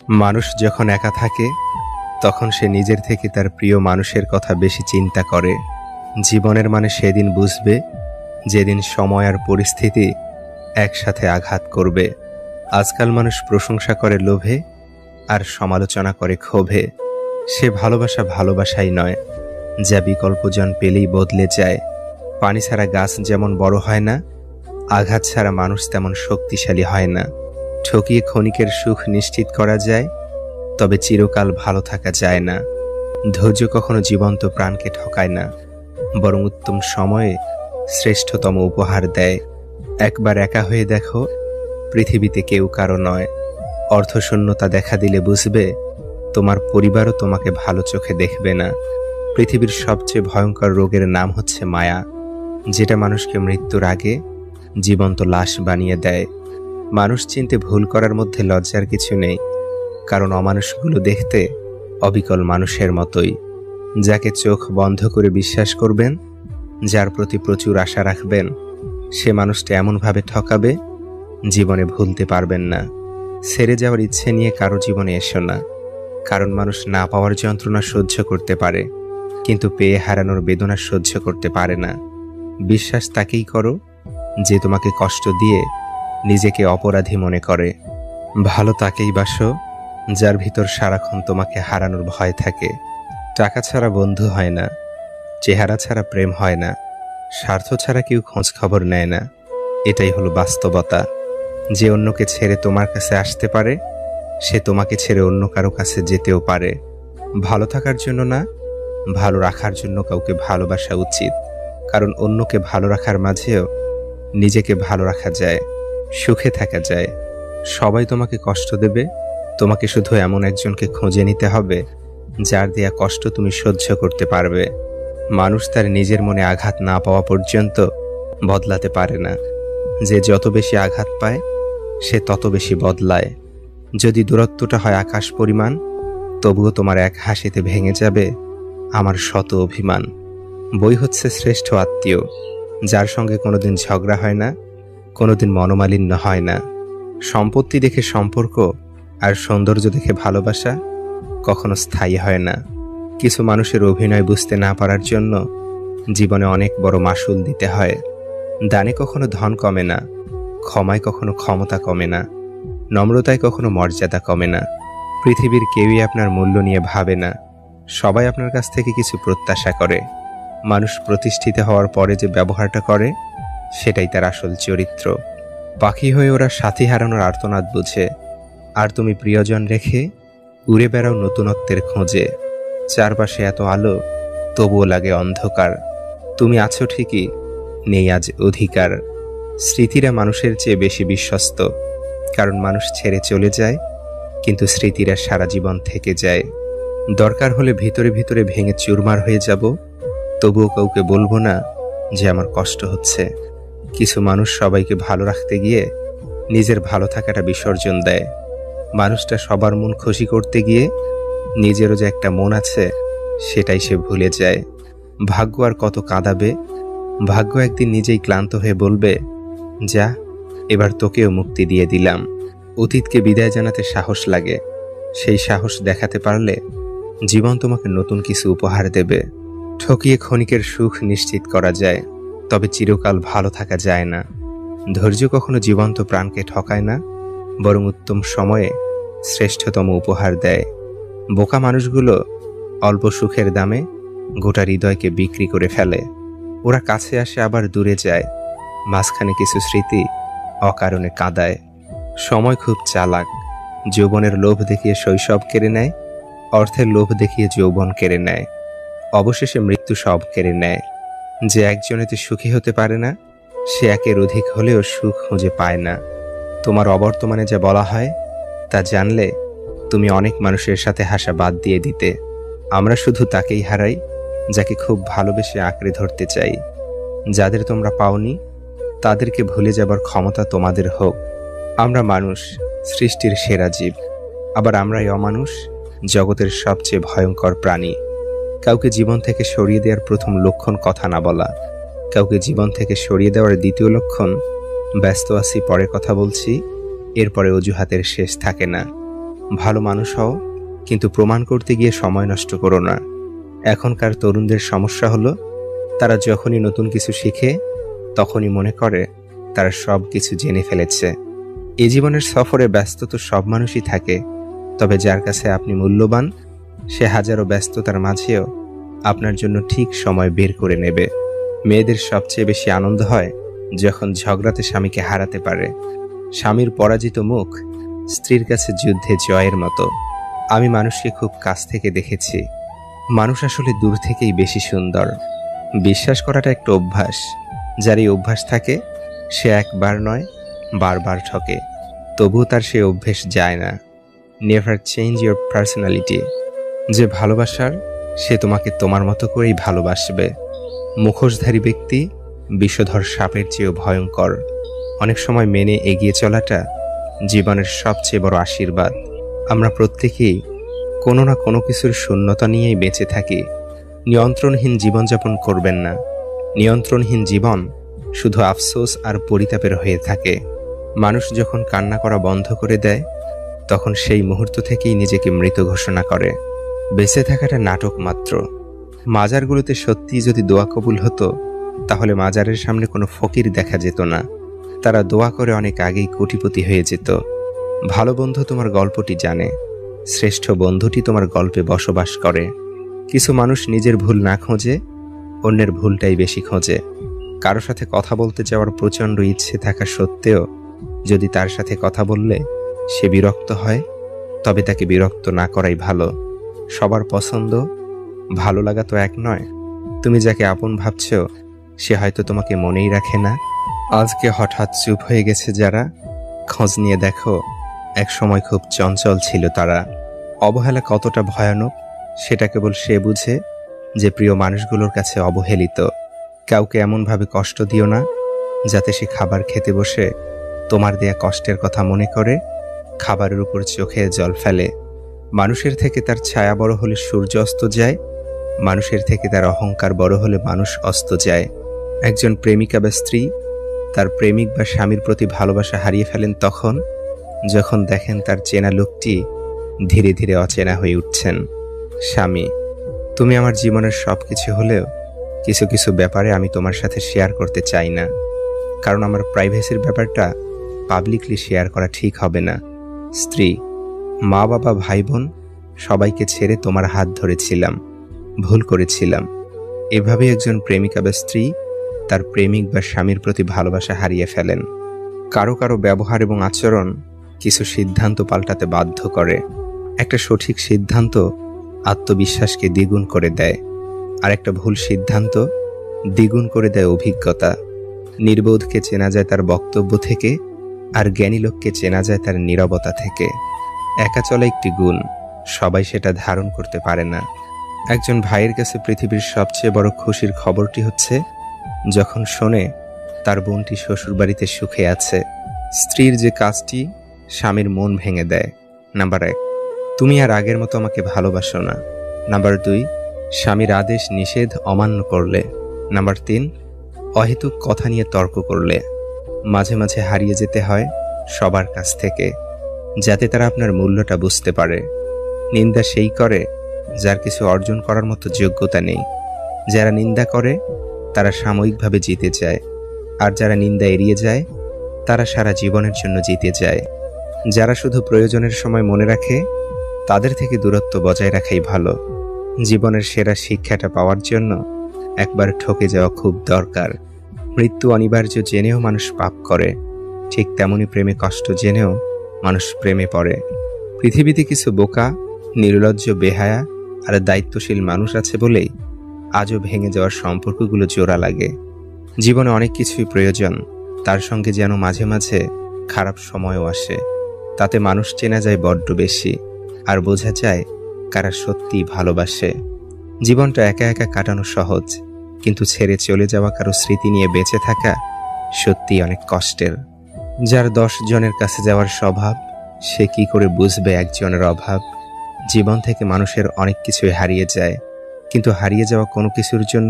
মানুষ যখন একা থাকে তখন সে নিজের থেকে তার প্রিয় মানুষের কথা বেশি চিন্তা করে। জীবনের মানে সেদিন বুঝবে যেদিন সময় আর পরিস্থিতি একসাথে আঘাত করবে। আজকাল মানুষ প্রশংসা করে লোভে আর সমালোচনা করে ক্ষোভে। সে ভালোবাসা ভালোবাসাই নয়, যা বিকল্পজন পেলেই বদলে যায়। পানি ছাড়া গাছ যেমন বড় হয় না, আঘাত ছাড়া মানুষ তেমন শক্তিশালী হয় না। ঠকিয়ে ক্ষণিকের সুখ নিশ্চিত করা যায়, তবে চিরকাল ভালো থাকা যায় না। ধৈর্য কখনো জীবন্ত প্রাণকে ঠকায় না, বরং উত্তম সময়ে শ্রেষ্ঠতম উপহার দেয়। একবার একা হয়ে দেখো, পৃথিবীতে কেউ কারো নয়। অর্থশূন্যতা দেখা দিলে বুঝবে তোমার পরিবারও তোমাকে ভালো চোখে দেখবে না। পৃথিবীর সবচেয়ে ভয়ঙ্কর রোগের নাম হচ্ছে মায়া, যেটা মানুষকে মৃত্যুর আগে জীবন্ত লাশ বানিয়ে দেয়। মানুষ চিনতে ভুল করার মধ্যে লজ্জার কিছু নেই, কারণ অমানুষগুলো দেখতে অবিকল মানুষের মতোই। যাকে চোখ বন্ধ করে বিশ্বাস করবেন, যার প্রতি প্রচুর আশা রাখবেন, সে মানুষটা এমনভাবে ঠকাবে জীবনে ভুলতে পারবেন না। ছেড়ে যাওয়ার ইচ্ছে নিয়ে কারো জীবনে এসো না, কারণ মানুষ না পাওয়ার যন্ত্রণা সহ্য করতে পারে, কিন্তু পেয়ে হারানোর বেদনা সহ্য করতে পারে না। বিশ্বাস তাকেই করো যে তোমাকে কষ্ট দিয়ে নিজেকে অপরাধী মনে করে। ভালো তাকেই বাসো যার ভিতর সারাক্ষণ তোমাকে হারানোর ভয় থাকে। টাকা ছাড়া বন্ধু হয় না, চেহারা ছাড়া প্রেম হয় না, স্বার্থ ছাড়া কেউ খোঁজ খবর নেয় না। এটাই হলো বাস্তবতা। যে অন্যকে ছেড়ে তোমার কাছে আসতে পারে, সে তোমাকে ছেড়ে অন্য কারো কাছে যেতেও পারে। ভালো থাকার জন্য না, ভালো রাখার জন্য কাউকে ভালোবাসা উচিত, কারণ অন্যকে ভালো রাখার মাঝেও নিজেকে ভালো রাখা যায়, সুখে থাকা যায়। সবাই তোমাকে কষ্ট দেবে, তোমাকে শুধু এমন একজনকে খুঁজে নিতে হবে যার দেয়া কষ্ট তুমি সহ্য করতে পারবে। মানুষ তার নিজের মনে আঘাত না পাওয়া পর্যন্ত বদলাতে পারে না। যে যত বেশি আঘাত পায়, সে তত বেশি বদলায়। যদি দূরত্বটা হয় আকাশ পরিমাণ, তবুও তোমার এক হাসিতে ভেঙে যাবে আমার শত অভিমান। বই হচ্ছে শ্রেষ্ঠ আত্মীয়, যার সঙ্গে কোনোদিন ঝগড়া হয় না, কোনোদিন মনোমালিন্য হয় না। সম্পত্তি দেখে সম্পর্ক আর সৌন্দর্য দেখে ভালোবাসা কখনো স্থায়ী হয় না। কিছু মানুষের অভিনয় বুঝতে না পারার জন্য জীবনে অনেক বড় মাসুল দিতে হয়। দানে কখনো ধন কমে না, ক্ষমায় কখনো ক্ষমতা কমে না, নম্রতায় কখনো মর্যাদা কমে না। পৃথিবীর কেউই আপনার মূল্য নিয়ে ভাবে না, সবাই আপনার কাছ থেকে কিছু প্রত্যাশা করে। মানুষ প্রতিষ্ঠিত হওয়ার পরে যে ব্যবহারটা করে, সেটাই তার আসল চরিত্র। পাখি হয়ে ওরা সাথী হারানোর আর্তনাদ বুঝে, আর তুমি প্রিয়জন রেখে উড়ে বেড়াও নতুনত্বের খোঁজে। চারপাশে এত আলো, তবুও লাগে অন্ধকার। তুমি আছো ঠিকই, নেই আজ অধিকার। স্মৃতিরা মানুষের চেয়ে বেশি বিশ্বস্ত, কারণ মানুষ ছেড়ে চলে যায়, কিন্তু স্মৃতিরা সারা জীবন থেকে যায়। দরকার হলে ভিতরে ভিতরে ভেঙে চুরমার হয়ে যাব, তবুও কাউকে বলবো না যে আমার কষ্ট হচ্ছে। কিছু মানুষ সবাইকে ভালো রাখতে গিয়ে নিজের ভালো থাকাটা বিসর্জন দেয়। মানুষটা সবার মন খুশি করতে গিয়ে নিজেরও যে একটা মন আছে, সেটাই সে ভুলে যায়। ভাগ্য আর কত কাঁদাবে, ভাগ্য একদিন নিজেই ক্লান্ত হয়ে বলবে, যা, এবার তোকেও মুক্তি দিয়ে দিলাম। অতীতকে বিদায় জানাতে সাহস লাগে, সেই সাহস দেখাতে পারলে জীবন তোমাকে নতুন কিছু উপহার দেবে। ঠকিয়ে ক্ষণিকের সুখ নিশ্চিত করা যায়, তবে চিরকাল ভালো থাকা যায় না। ধৈর্য কখনো জীবন্ত প্রাণকে ঠকায় না, বরং উত্তম সময়ে শ্রেষ্ঠতম উপহার দেয়। বোকা মানুষগুলো অল্প সুখের দামে গোটা হৃদয়কে বিক্রি করে ফেলে। ওরা কাছে আসে আবার দূরে যায়, মাঝখানে কিছু স্মৃতি অকারণে কাঁদায়। সময় খুব চালাক, যৌবনের লোভ দেখিয়ে শৈশব কেড়ে নেয়, অর্থের লোভ দেখিয়ে যৌবন কেড়ে নেয়, অবশেষে মৃত্যু সব কেড়ে নেয়। যে একজনেতে সুখী হতে পারে না, সে একের অধিক হলেও সুখ খুঁজে পায় না। তোমার অবর্তমানে যা বলা হয় তা জানলে তুমি অনেক মানুষের সাথে হাসা বাদ দিয়ে দিতে। আমরা শুধু তাকেই হারাই যাকে খুব ভালোবেসে আঁকড়ে ধরতে চাই। যাদের তোমরা পাওনি, তাদেরকে ভুলে যাবার ক্ষমতা তোমাদের হোক। আমরা মানুষ, সৃষ্টির সেরা জীব, আবার আমরাই অমানুষ, জগতের সবচেয়ে ভয়ঙ্কর প্রাণী। কাউকে জীবন থেকে সরিয়ে দেওয়ার প্রথম লক্ষণ কথা না বলা, কাউকে জীবন থেকে সরিয়ে দেওয়ার দ্বিতীয় লক্ষণ ব্যস্ত আছি, পরে কথা বলছি, এরপরে অজুহাতের শেষ থাকে না। ভালো মানুষ হও, কিন্তু প্রমাণ করতে গিয়ে সময় নষ্ট করো না। এখনকার তরুণদের সমস্যা হলো তারা যখনই নতুন কিছু শিখে তখনই মনে করে তারা সব কিছু জেনে ফেলেছে। এই জীবনের সফরে ব্যস্ত তো সব মানুষই থাকে, তবে যার কাছে আপনি মূল্যবান সে হাজারো ব্যস্ততার মাঝেও আপনার জন্য ঠিক সময় বের করে নেবে। মেয়েদের সবচেয়ে বেশি আনন্দ হয় যখন ঝগড়াতে স্বামীকে হারাতে পারে। স্বামীর পরাজিত মুখ স্ত্রীর কাছে যুদ্ধে জয়ের মতো। আমি মানুষকে খুব কাছ থেকে দেখেছি, মানুষ আসলে দূর থেকেই বেশি সুন্দর। বিশ্বাস করাটা একটা অভ্যাস, যার এই অভ্যাস থাকে সে একবার নয় বারবার ঠকে, তবুও তার সেই অভ্যেস যায় না। Never change your personality. যে ভালোবাসার সে তোমাকে তোমার মতো করেই ভালোবাসবে। মুখোশধারী ব্যক্তি বিষধর সাপের চেয়েও ভয়ঙ্কর। অনেক সময় মেনে এগিয়ে চলাটা জীবনের সবচেয়ে বড় আশীর্বাদ। আমরা প্রত্যেকেই কোনো না কোনো কিছুর শূন্যতা নিয়েই বেঁচে থাকি। নিয়ন্ত্রণহীন জীবনযাপন করবেন না। নিয়ন্ত্রণহীন জীবন শুধু আফসোস আর পরিতাপের হয়ে থাকে। মানুষ যখন কান্না করা বন্ধ করে দেয় তখন সেই মুহূর্ত থেকেই নিজেকে মৃত ঘোষণা করে। বেঁচে থাকাটা নাটক মাত্র। মাজারগুলোতে সত্যিই যদি দোয়া কবুল হতো তাহলে মাজারের সামনে কোনো ফকির দেখা যেত না। তারা দোয়া করে অনেক আগেই কোটিপতি হয়ে যেত। ভালো বন্ধু তোমার গল্পটি জানে, শ্রেষ্ঠ বন্ধুটি তোমার গল্পে বসবাস করে। কিছু মানুষ নিজের ভুল না খোঁজে, অন্যের ভুলটাই বেশি খোঁজে। কারো সাথে কথা বলতে যাওয়ার প্রচণ্ড ইচ্ছে থাকা সত্ত্বেও যদি তার সাথে কথা বললে সে বিরক্ত হয়, তবে তাকে বিরক্ত না করাই ভালো। সবার পছন্দ ভালো লাগা তো এক নয়। তুমি যাকে আপন ভাবছ সে হয়তো তোমাকে মনেই রাখে না। আজকে হঠাৎ চুপ হয়ে গেছে যারা, খোঁজ নিয়ে দেখো এক সময় খুব চঞ্চল ছিল তারা। অবহেলা কতটা ভয়ানক সেটা কেবল সে বুঝে যে প্রিয় মানুষগুলোর কাছে অবহেলিত। কাউকে এমনভাবে কষ্ট দিও না যাতে সে খাবার খেতে বসে তোমার দেয়া কষ্টের কথা মনে করে খাবারের উপর চোখে জল ফেলে। মানুষের থেকে তার ছায়া বড় হলে সূর্য অস্ত যায়, মানুষের থেকে তার অহংকার বড় হলে মানুষ অস্ত যায়। একজন প্রেমিকা বা স্ত্রী তার প্রেমিক বা স্বামীর প্রতি ভালোবাসা হারিয়ে ফেলেন তখন যখন দেখেন তার চেনা লোকটি ধীরে ধীরে অচেনা হয়ে উঠছেন। স্বামী, তুমি আমার জীবনের সব কিছু হলেও কিছু কিছু ব্যাপারে আমি তোমার সাথে শেয়ার করতে চাই না, কারণ আমার প্রাইভেসির ব্যাপারটা পাবলিকলি শেয়ার করা ঠিক হবে না। স্ত্রী, মা বাবা ভাই বোন সবাইকে ছেড়ে তোমার হাত ধরেছিলাম, ভুল করেছিলাম। এভাবে একজন প্রেমিকা বা স্ত্রী তার প্রেমিক বা স্বামীর প্রতি ভালোবাসা হারিয়ে ফেলেন। কারো কারো ব্যবহার এবং আচরণ কিছু সিদ্ধান্ত পাল্টাতে বাধ্য করে। একটা সঠিক সিদ্ধান্ত আত্মবিশ্বাসকে দ্বিগুণ করে দেয়, আর একটা ভুল সিদ্ধান্ত দ্বিগুণ করে দেয় অভিজ্ঞতা। নির্বোধকে চেনা যায় তার বক্তব্য থেকে, আর জ্ঞানী লোককে চেনা যায় তার নীরবতা থেকে। একা চলা একটি গুণ, সবাই সেটা ধারণ করতে পারে না। একজন ভাইয়ের কাছে পৃথিবীর সবচেয়ে বড় খুশির খবরটি হচ্ছে যখন শোনে তার বোনটি শ্বশুরবাড়িতে সুখে আছে। স্ত্রীর যে কাজটি স্বামীর মন ভেঙে দেয়। নাম্বার 1, তুমি আর আগের মতো আমাকে ভালোবাসো না। নাম্বার 2, স্বামীর আদেশ নিষেধ অমান্য করলে। নাম্বার 3, অহেতুক কথা নিয়ে তর্ক করলে। মাঝে মাঝে হারিয়ে যেতে হয় সবার কাছ থেকে, যাতে তারা আপনার মূল্যটা বুঝতে পারে। নিন্দা সেই করে যার কিছু অর্জন করার মতো যোগ্যতা নেই। যারা নিন্দা করে তারা সাময়িকভাবে জিতে যায়, আর যারা নিন্দা এড়িয়ে যায় তারা সারা জীবনের জন্য জিতে যায়। যারা শুধু প্রয়োজনের সময় মনে রাখে তাদের থেকে দূরত্ব বজায় রাখাই ভালো। জীবনের সেরা শিক্ষাটা পাওয়ার জন্য একবার ঠকে যাওয়া খুব দরকার। মৃত্যু অনিবার্য জেনেও মানুষ পাপ করে, ঠিক তেমনি প্রেমে কষ্ট জেনেও মানুষ প্রেমে পড়ে। পৃথিবীতে কিছু বোকা, নির্লজ্জ, বেহায়া আর দায়িত্বশীল মানুষ আছে বলেই আজও ভেঙে যাওয়ার সম্পর্কগুলো জোড়া লাগে। জীবনে অনেক কিছুই প্রয়োজন, তার সঙ্গে যেন মাঝে মাঝে খারাপ সময়ও আসে। তাতে মানুষ চেনা যায় বড্ড বেশি, আর বোঝা যায় কারা সত্যিই ভালোবাসে। জীবনটা একা একা কাটানো সহজ, কিন্তু ছেড়ে চলে যাওয়া কারো স্মৃতি নিয়ে বেঁচে থাকা সত্যিই অনেক কষ্টের। যার 10 জনের কাছে যাওয়ার স্বভাব, সে কি করে বুঝবে একজনের অভাব। জীবন থেকে মানুষের অনেক কিছুই হারিয়ে যায়, কিন্তু হারিয়ে যাওয়া কোনো কিছুর জন্য